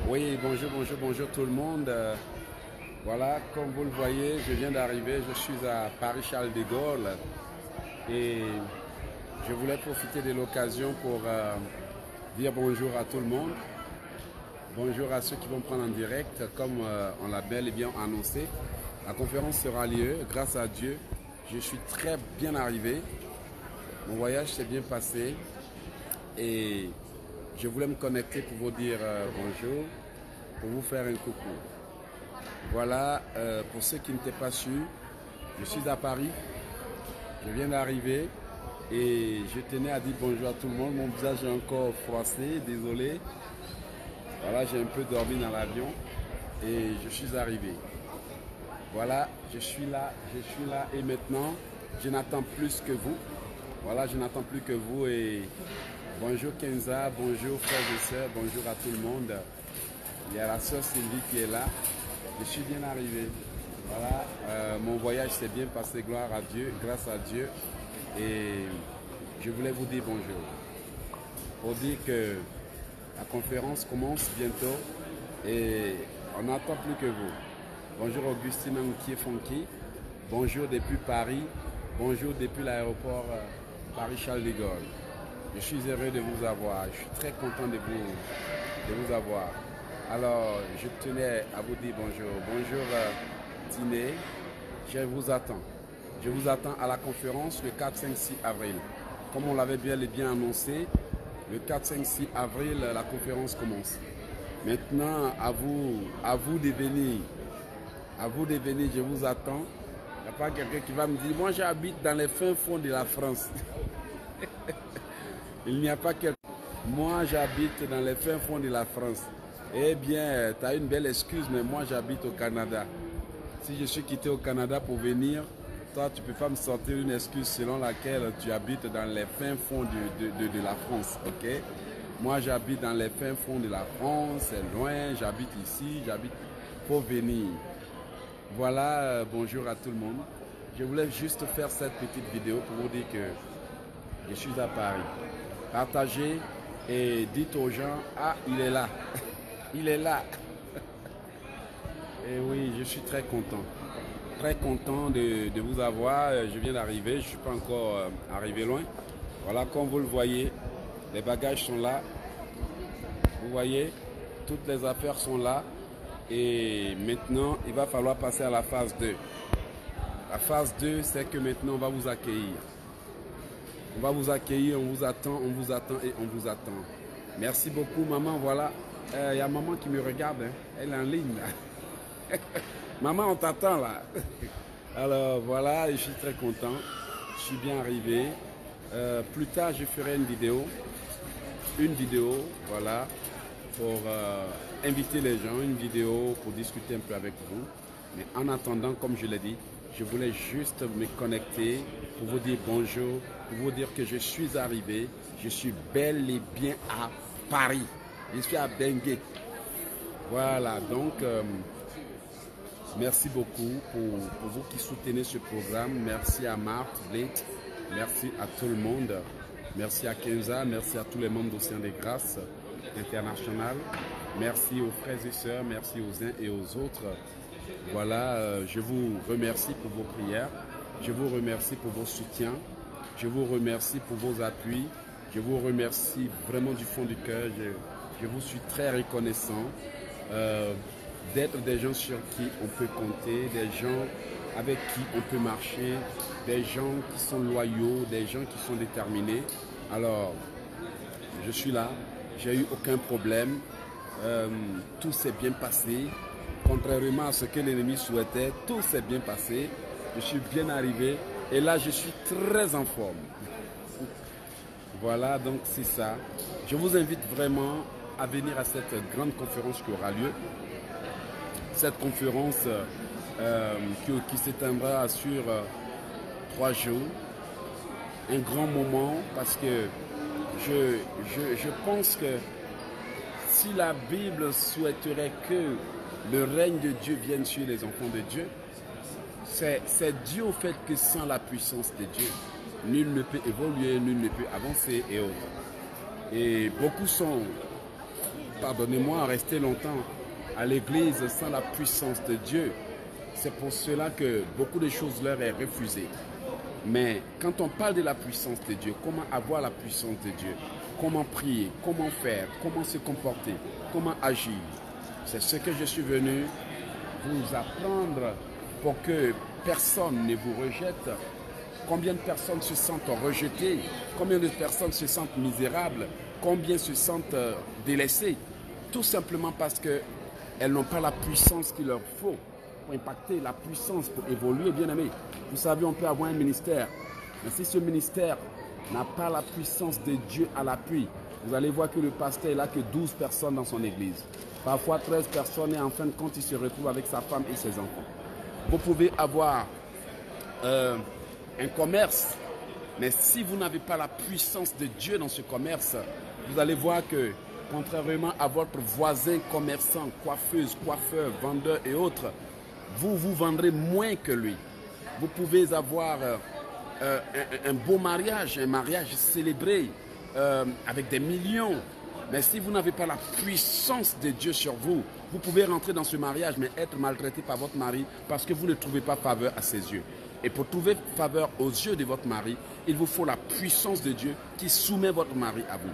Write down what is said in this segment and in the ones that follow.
Oui, bonjour, bonjour, bonjour tout le monde. Voilà, comme vous le voyez, je viens d'arriver, je suis à Paris-Charles de Gaulle et je voulais profiter de l'occasion pour dire bonjour à tout le monde. Bonjour à ceux qui vont prendre en direct, comme on l'a bel et bien annoncé. La conférence sera lieu, grâce à Dieu. Je suis très bien arrivé. Mon voyage s'est bien passé et je voulais me connecter pour vous dire bonjour, pour vous faire un coucou. Voilà, pour ceux qui n'étaient pas sûrs, je suis à Paris, je viens d'arriver et je tenais à dire bonjour à tout le monde. Mon visage est encore froissé, désolé. Voilà, j'ai un peu dormi dans l'avion et je suis arrivé. Voilà, je suis là et maintenant, je n'attends plus que vous. Voilà, je n'attends plus que vous et bonjour Kenza, bonjour frères et sœurs, bonjour à tout le monde. Il y a la sœur Sylvie qui est là. Je suis bien arrivé. Voilà, mon voyage s'est bien passé, gloire à Dieu, grâce à Dieu. Et je voulais vous dire bonjour. Pour dire que la conférence commence bientôt et on n'attend plus que vous. Bonjour Augustine Anquier Fonki. Bonjour depuis Paris. Bonjour depuis l'aéroport Paris-Charles de Gaulle. Je suis heureux de vous avoir. Je suis très content de vous avoir. Alors, je tenais à vous dire bonjour. Bonjour Tiné. Je vous attends. Je vous attends à la conférence le 4, 5, 6 avril. Comme on l'avait bien et bien annoncé, le 4, 5, 6 avril, la conférence commence. Maintenant, à vous de venir. À vous de venir, je vous attends. Il n'y a pas quelqu'un qui va me dire, moi j'habite dans les fins fonds de la France. Il n'y a pas quelqu'un. Moi j'habite dans les fins fonds de la France. Eh bien, tu as une belle excuse, mais moi j'habite au Canada. Si je suis quitté au Canada pour venir, toi tu ne peux pas me sortir une excuse selon laquelle tu habites dans les fins fonds de la France. Ok? Moi j'habite dans les fins fonds de la France, c'est loin, j'habite ici, j'habite pour venir. Voilà, bonjour à tout le monde. Je voulais juste faire cette petite vidéo pour vous dire que je suis à Paris. Partagez et dites aux gens, ah, il est là. Il est là. Et oui, je suis très content. Très content de vous avoir. Je viens d'arriver, je ne suis pas encore arrivé loin. Voilà, comme vous le voyez, les bagages sont là. Vous voyez, toutes les affaires sont là. Et maintenant, il va falloir passer à la phase 2. La phase 2, c'est que maintenant, on va vous accueillir. On va vous accueillir, on vous attend et on vous attend. Merci beaucoup, maman. Voilà, il y a maman qui me regarde. Hein. Elle est en ligne. Là. Maman, on t'attend là. Alors voilà, je suis très content. Je suis bien arrivé. Plus tard, je ferai une vidéo. Voilà, pour inviter les gens, une vidéo pour discuter un peu avec vous. Mais en attendant, comme je l'ai dit, je voulais juste me connecter pour vous dire bonjour, pour vous dire que je suis arrivé, je suis bel et bien à Paris. Je suis à Benguet. Voilà, donc merci beaucoup pour vous qui soutenez ce programme. Merci à Marthe, Blake, merci à tout le monde. Merci à Kenza, merci à tous les membres d'Océan des Grâces International. Merci aux frères et sœurs, merci aux uns et aux autres. Voilà, je vous remercie pour vos prières, je vous remercie pour vos soutiens, je vous remercie pour vos appuis, je vous remercie vraiment du fond du cœur, je vous suis très reconnaissant d'être des gens sur qui on peut compter, des gens avec qui on peut marcher, des gens qui sont loyaux, des gens qui sont déterminés. Alors, je suis là, j'ai eu aucun problème, tout s'est bien passé. Contrairement à ce que l'ennemi souhaitait, tout s'est bien passé. Je suis bien arrivé et là, je suis très en forme. Voilà, donc c'est ça. Je vous invite vraiment à venir à cette grande conférence qui aura lieu. Cette conférence qui s'éteindra sur 3 jours. Un grand moment parce que je pense que si la Bible souhaiterait que le règne de Dieu vienne sur les enfants de Dieu, c'est dû au fait que sans la puissance de Dieu, nul ne peut évoluer, nul ne peut avancer et autres. Et beaucoup sont pardonnez-moi, rester longtemps à l'église sans la puissance de Dieu. C'est pour cela que beaucoup de choses leur est refusées. Mais quand on parle de la puissance de Dieu, comment avoir la puissance de Dieu? Comment prier? Comment faire? Comment se comporter? Comment agir? C'est ce que je suis venu vous apprendre pour que personne ne vous rejette. Combien de personnes se sentent rejetées? Combien de personnes se sentent misérables? Combien se sentent délaissées? Tout simplement parce qu'elles n'ont pas la puissance qu'il leur faut pour impacter, la puissance pour évoluer, bien aimé. Vous savez, on peut avoir un ministère, mais si ce ministère n'a pas la puissance de Dieu à l'appui, vous allez voir que le pasteur n'a que 12 personnes dans son église. Parfois 13 personnes et en fin de compte, il se retrouve avec sa femme et ses enfants. Vous pouvez avoir un commerce, mais si vous n'avez pas la puissance de Dieu dans ce commerce, vous allez voir que, contrairement à votre voisin commerçant, coiffeuse, coiffeur, vendeur et autres, vous vendrez moins que lui. Vous pouvez avoir un beau mariage, un mariage célébré avec des millions. Mais si vous n'avez pas la puissance de Dieu sur vous, vous pouvez rentrer dans ce mariage mais être maltraité par votre mari parce que vous ne trouvez pas faveur à ses yeux. Et pour trouver faveur aux yeux de votre mari, il vous faut la puissance de Dieu qui soumet votre mari à vous.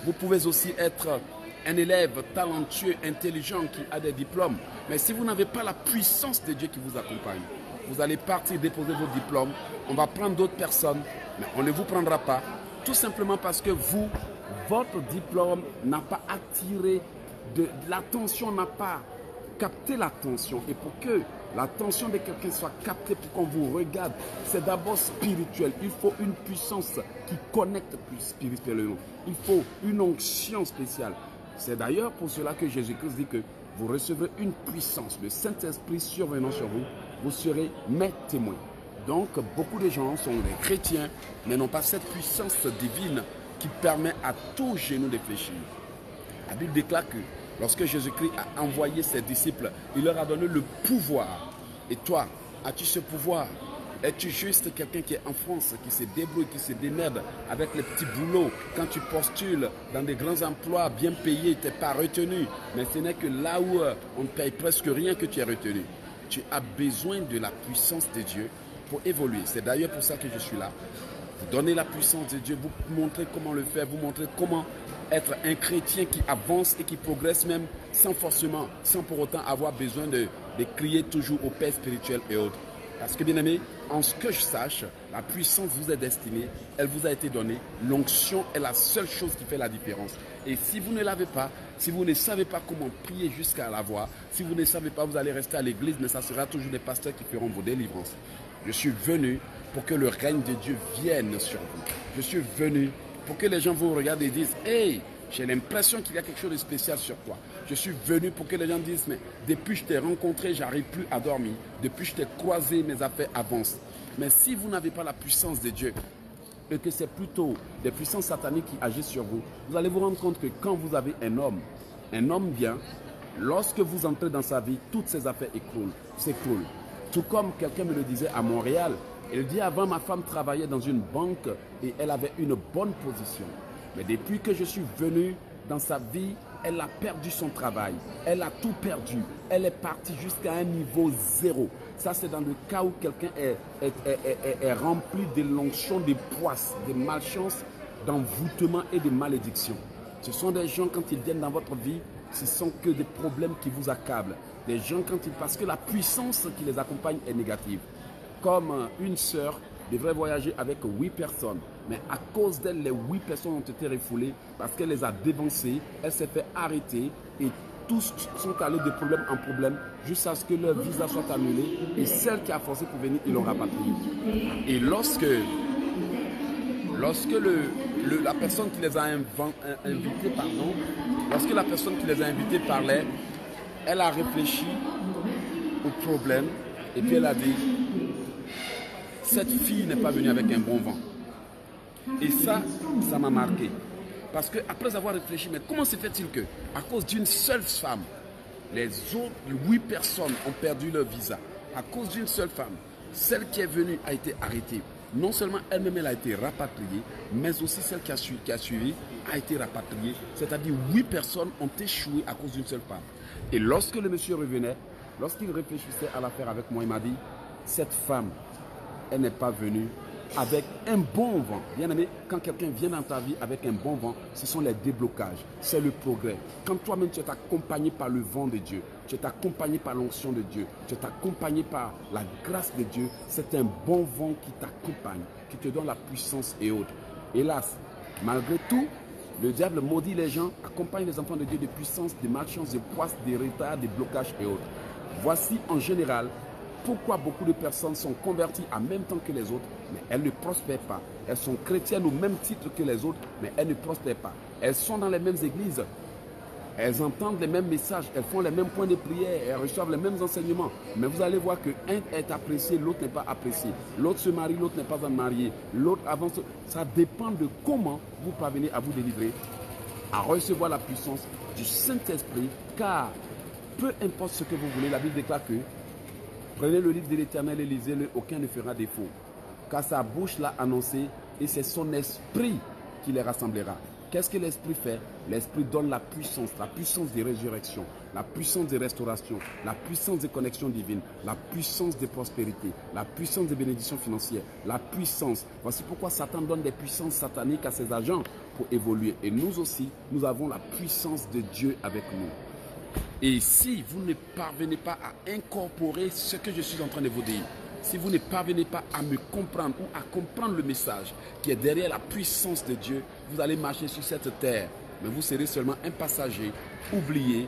Vous pouvez aussi être un élève talentueux, intelligent, qui a des diplômes. Mais si vous n'avez pas la puissance de Dieu qui vous accompagne, vous allez partir déposer vos diplômes. On va prendre d'autres personnes, mais on ne vous prendra pas. Tout simplement parce que vous, votre diplôme n'a pas attiré l'attention, n'a pas capté l'attention. Et pour que l'attention de quelqu'un soit captée, pour qu'on vous regarde, c'est d'abord spirituel. Il faut une puissance qui connecte plus spirituellement. Il faut une onction spéciale. C'est d'ailleurs pour cela que Jésus-Christ dit que vous recevrez une puissance. Le Saint-Esprit survenant sur vous, vous serez mes témoins. Donc, beaucoup de gens sont des chrétiens, mais n'ont pas cette puissance divine qui permet à tout genou de fléchir. La Bible déclare que lorsque Jésus-Christ a envoyé ses disciples, il leur a donné le pouvoir. Et toi, as-tu ce pouvoir? Es-tu juste quelqu'un qui est en France, qui se débrouille, qui se démerde avec les petits boulots? Quand tu postules dans des grands emplois bien payés, tu n'es pas retenu. Mais ce n'est que là où on ne paye presque rien que tu es retenu. Tu as besoin de la puissance de Dieu pour évoluer. C'est d'ailleurs pour ça que je suis là. Vous donnez la puissance de Dieu, vous montrez comment le faire, vous montrez comment être un chrétien qui avance et qui progresse même sans pour autant avoir besoin de crier toujours au Père spirituel et autres. Parce que bien aimé, en ce que je sache, la puissance vous est destinée, elle vous a été donnée. L'onction est la seule chose qui fait la différence. Et si vous ne l'avez pas, si vous ne savez pas comment prier jusqu'à l'avoir, si vous ne savez pas, vous allez rester à l'église, mais ça sera toujours des pasteurs qui feront vos délivrances. Je suis venu pour que le règne de Dieu vienne sur vous. Je suis venu pour que les gens vous regardent et disent « Hey, j'ai l'impression qu'il y a quelque chose de spécial sur toi. » Je suis venu pour que les gens disent « Mais depuis que je t'ai rencontré, j'arrive plus à dormir. Depuis que je t'ai croisé, mes affaires avancent. » Mais si vous n'avez pas la puissance de Dieu et que c'est plutôt des puissances sataniques qui agissent sur vous, vous allez vous rendre compte que quand vous avez un homme bien, lorsque vous entrez dans sa vie, toutes ses affaires s'écroulent. Tout comme quelqu'un me le disait à Montréal, il dit avant ma femme travaillait dans une banque et elle avait une bonne position. Mais depuis que je suis venu dans sa vie, elle a perdu son travail. Elle a tout perdu. Elle est partie jusqu'à un niveau zéro. Ça, c'est dans le cas où quelqu'un est rempli de l'onction, des poisses, de malchance, d'envoûtement et de malédiction. Ce sont des gens, quand ils viennent dans votre vie, ce sont que des problèmes qui vous accablent. Des gens, parce que la puissance qui les accompagne est négative. Comme une sœur devrait voyager avec 8 personnes. Mais à cause d'elle, les 8 personnes ont été refoulées parce qu'elle les a dévancées. Elle s'est fait arrêter et tous sont allés de problème en problème jusqu'à ce que leur visa soit annulé. Et celle qui a forcé pour venir, ils l'ont rapatriée. Et lorsque la personne qui les a invités, lorsque la personne qui les a invités parlait, elle a réfléchi au problème et puis elle a dit « Cette fille n'est pas venue avec un bon vent. » Et ça m'a marqué. Parce qu'après avoir réfléchi, mais comment se fait-il que, à cause d'une seule femme, les autres 8 personnes ont perdu leur visa? À cause d'une seule femme, celle qui est venue a été arrêtée. non seulement elle-même elle a été rapatriée, mais aussi celle qui a suivi a été rapatriée. C'est-à-dire 8 personnes ont échoué à cause d'une seule femme. Et lorsque le monsieur revenait, lorsqu'il réfléchissait à l'affaire avec moi, il m'a dit, cette femme, elle n'est pas venue avec un bon vent. Bien aimé, quand quelqu'un vient dans ta vie avec un bon vent, ce sont les déblocages, c'est le progrès. Quand toi-même tu es accompagné par le vent de Dieu, tu es accompagné par l'onction de Dieu, tu es accompagné par la grâce de Dieu, c'est un bon vent qui t'accompagne, qui te donne la puissance et autres. Hélas, malgré tout, le diable maudit les gens, accompagne les enfants de Dieu de puissance, de malchance, de poisse, de retard, de blocages et autres. Voici en général pourquoi beaucoup de personnes sont converties en même temps que les autres, mais elles ne prospèrent pas. Elles sont chrétiennes au même titre que les autres, mais elles ne prospèrent pas. Elles sont dans les mêmes églises, elles entendent les mêmes messages, elles font les mêmes points de prière, elles reçoivent les mêmes enseignements. Mais vous allez voir qu'un est apprécié, l'autre n'est pas apprécié. L'autre se marie, l'autre n'est pas marié. L'autre avance. Ça dépend de comment vous parvenez à vous délivrer, à recevoir la puissance du Saint-Esprit, car peu importe ce que vous voulez, la Bible déclare que prenez le livre de l'Éternel et lisez-le, aucun ne fera défaut. Car sa bouche l'a annoncé et c'est son esprit qui les rassemblera. Qu'est-ce que l'esprit fait? L'esprit donne la puissance de résurrection, la puissance de restauration, la puissance de connexion divine, la puissance de prospérité, la puissance de bénédiction financière, la puissance. Voici pourquoi Satan donne des puissances sataniques à ses agents pour évoluer. Et nous aussi, nous avons la puissance de Dieu avec nous. Et si vous ne parvenez pas à incorporer ce que je suis en train de vous dire, si vous ne parvenez pas à me comprendre ou à comprendre le message qui est derrière la puissance de Dieu, vous allez marcher sur cette terre, mais vous serez seulement un passager, oublié,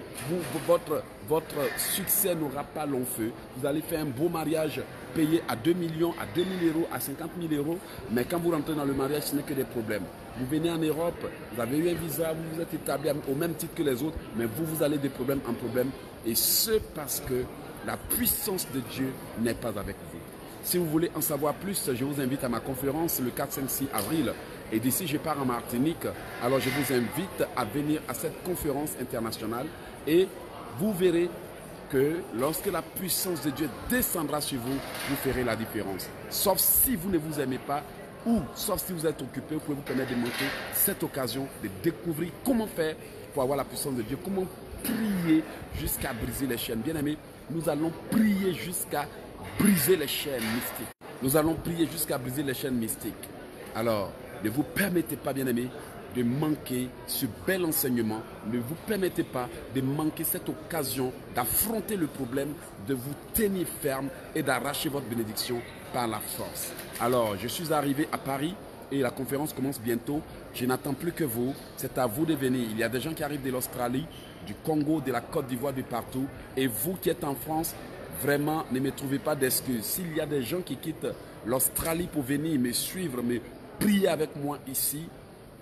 votre succès n'aura pas long feu, vous allez faire un beau mariage payé à 2 millions, à 2 000 euros, à 50 000 euros, mais quand vous rentrez dans le mariage, ce n'est que des problèmes. Vous venez en Europe, vous avez eu un visa, vous vous êtes établi au même titre que les autres, mais vous allez de problème en problème, et ce parce que la puissance de Dieu n'est pas avec vous. Si vous voulez en savoir plus, je vous invite à ma conférence le 4, 5, 6 avril. Et d'ici, je pars en Martinique. Alors, je vous invite à venir à cette conférence internationale. Et vous verrez que lorsque la puissance de Dieu descendra sur vous, vous ferez la différence. Sauf si vous ne vous aimez pas ou sauf si vous êtes occupé, vous pouvez vous permettre de manquer cette occasion de découvrir comment faire pour avoir la puissance de Dieu. Comment prier jusqu'à briser les chaînes. Bien aimés, nous allons prier jusqu'à briser les chaînes mystiques. Nous allons prier jusqu'à briser les chaînes mystiques. Alors, ne vous permettez pas, bien-aimés, de manquer ce bel enseignement. Ne vous permettez pas de manquer cette occasion d'affronter le problème, de vous tenir ferme et d'arracher votre bénédiction par la force. Alors, je suis arrivé à Paris et la conférence commence bientôt. Je n'attends plus que vous. C'est à vous de venir. Il y a des gens qui arrivent de l'Australie, du Congo, de la Côte d'Ivoire, de partout. Et vous qui êtes en France, vraiment, ne me trouvez pas d'excuses. S'il y a des gens qui quittent l'Australie pour venir me suivre, me prier avec moi ici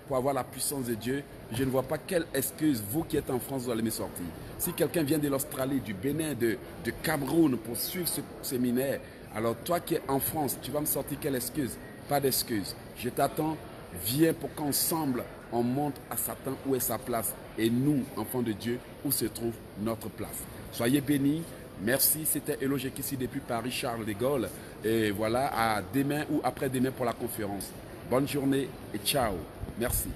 pour avoir la puissance de Dieu, je ne vois pas quelle excuse vous qui êtes en France vous allez me sortir. Si quelqu'un vient de l'Australie, du Bénin, de Cameroun pour suivre ce séminaire, alors toi qui es en France, tu vas me sortir quelle excuse? Pas d'excuse. Je t'attends, viens pour qu'ensemble on monte à Satan où est sa place et nous, enfants de Dieu, où se trouve notre place. Soyez bénis. Merci, c'était Eloge ici depuis Paris, Charles de Gaulle. Et voilà, à demain ou après-demain pour la conférence. Bonne journée et ciao. Merci.